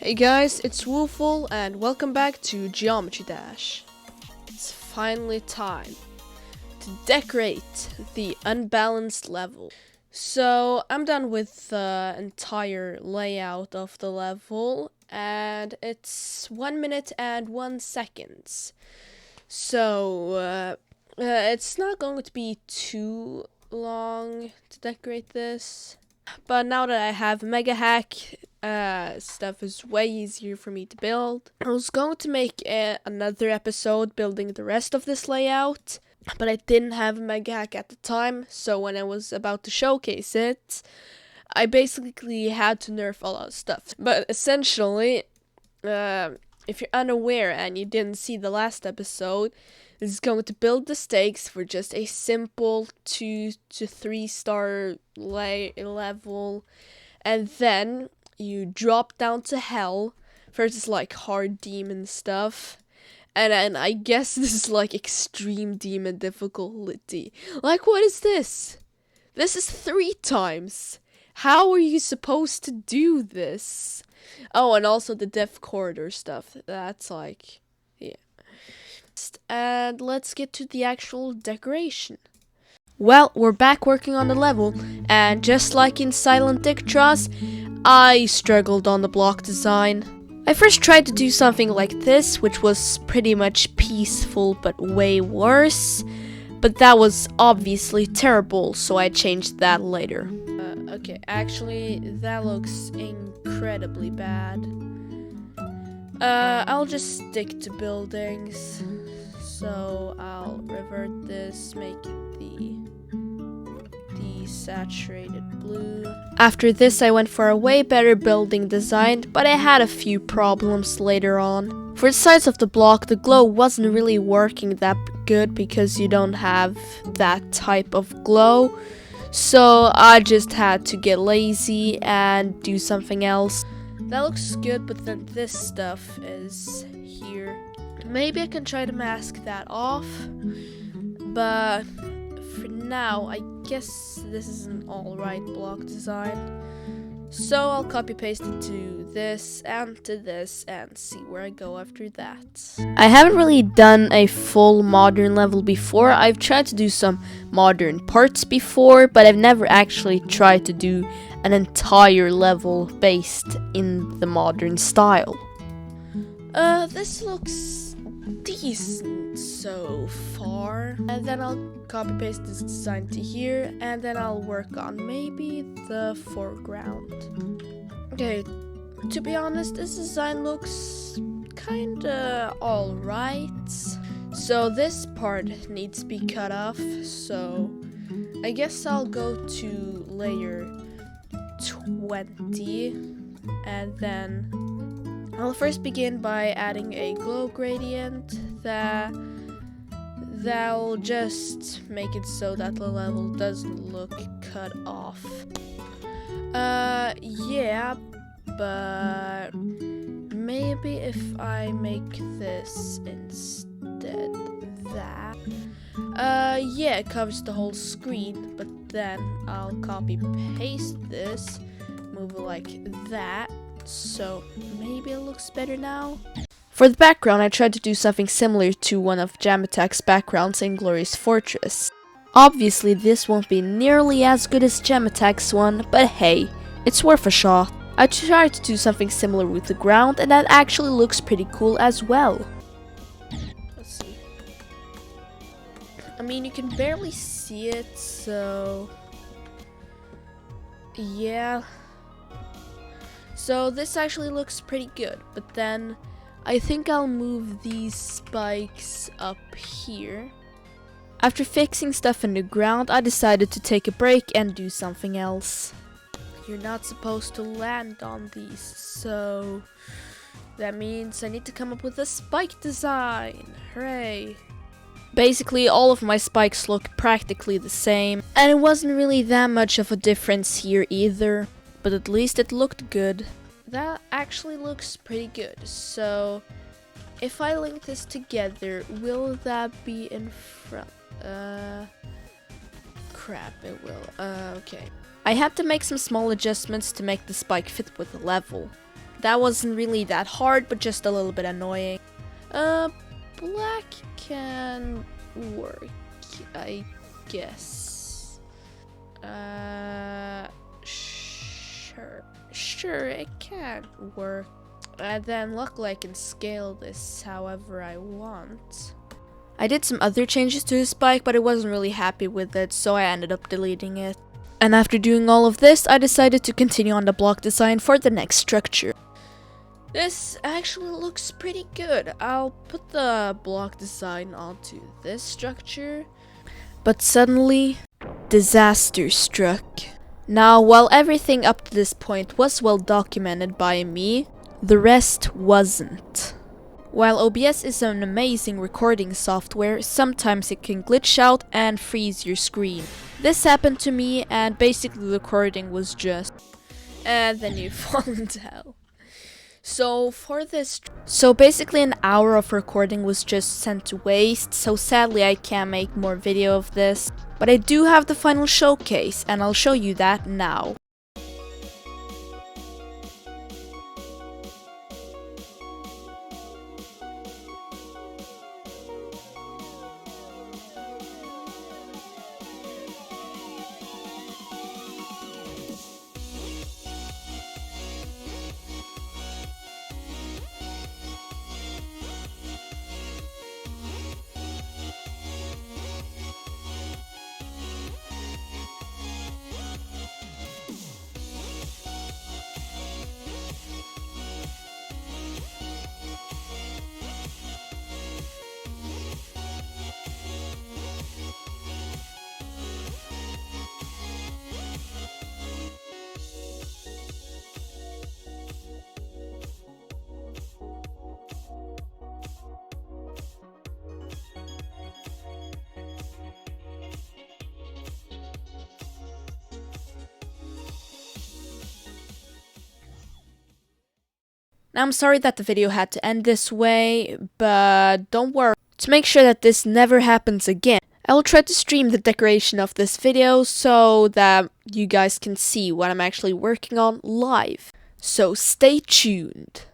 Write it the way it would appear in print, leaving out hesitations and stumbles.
Hey guys, it's Wooful and welcome back to Geometry Dash. It's finally time to decorate the unbalanced level. So I'm done with the entire layout of the level and it's 1 minute and 1 second. So it's not going to be too long to decorate this. But now that I have Mega Hack, stuff is way easier for me to build. I was going to make another episode building the rest of this layout, but I didn't have Mega Hack at the time, so when I was about to showcase it, I basically had to nerf a lot of stuff. But essentially, if you're unaware and you didn't see the last episode, this is going to build the stakes for just a simple 2 to 3 star level, and then you drop down to hell versus like hard demon stuff, and then I guess this is like extreme demon difficulty. Like, what is this? This is 3 times. How are you supposed to do this? Oh, and also the death corridor stuff. That's like, yeah. And let's get to the actual decoration. Well, we're back working on the level, and just like in Silent Dictras, I struggled on the block design. I first tried to do something like this, which was pretty much peaceful but way worse, but that was obviously terrible, so I changed that later. Okay, actually, that looks incredibly bad. I'll just stick to buildings. So I'll revert this, make it the saturated blue. After this, I went for a way better building design, but I had a few problems later on. For the size of the block, the glow wasn't really working that good because you don't have that type of glow. So I just had to get lazy and do something else. That looks good, but then this stuff is here. Maybe I can try to mask that off, but for now, I guess this is an alright block design. So I'll copy paste it to this and see where I go after that. I haven't really done a full modern level before. I've tried to do some modern parts before, but I've never actually tried to do an entire level based in the modern style. This looks decent so far. And then I'll copy paste this design to here, and then I'll work on maybe the foreground. Okay, to be honest, this design looks kinda alright. So this part needs to be cut off, so I guess I'll go to layer 20, and then I'll first begin by adding a glow gradient that'll just make it so that the level doesn't look cut off. Yeah, but maybe if I make this instead that. Yeah, it covers the whole screen, but then I'll copy paste this, move it like that, so maybe it looks better now. For the background, I tried to do something similar to one of Jamatak's backgrounds in Glorious Fortress. Obviously, this won't be nearly as good as Jamatak's one, but hey, it's worth a shot. I tried to do something similar with the ground, and that actually looks pretty cool as well. Let's see. I mean, you can barely see it, so yeah. So this actually looks pretty good, but then I think I'll move these spikes up here. After fixing stuff in the ground, I decided to take a break and do something else. You're not supposed to land on these, so that means I need to come up with a spike design. Hooray! Basically, all of my spikes look practically the same, and it wasn't really that much of a difference here either, but at least it looked good. That actually looks pretty good, so if I link this together, will that be in front? Crap, it will. Okay. I had to make some small adjustments to make the spike fit with the level. That wasn't really that hard, but just a little bit annoying. Black can work, I guess. Sure, it can work. And then luckily I can scale this however I want. I did some other changes to this bike, but I wasn't really happy with it, so I ended up deleting it. And after doing all of this, I decided to continue on the block design for the next structure. This actually looks pretty good. I'll put the block design onto this structure. But suddenly, disaster struck. Now, while everything up to this point was well documented by me, the rest wasn't. While OBS is an amazing recording software, sometimes it can glitch out and freeze your screen. This happened to me, and basically the recording was just... and then you fall into hell. So basically an hour of recording was just sent to waste, so sadly I can't make more video of this. But I do have the final showcase, and I'll show you that now. Now I'm sorry that the video had to end this way, but don't worry. To make sure that this never happens again, I will try to stream the decoration of this video so that you guys can see what I'm actually working on live. So stay tuned.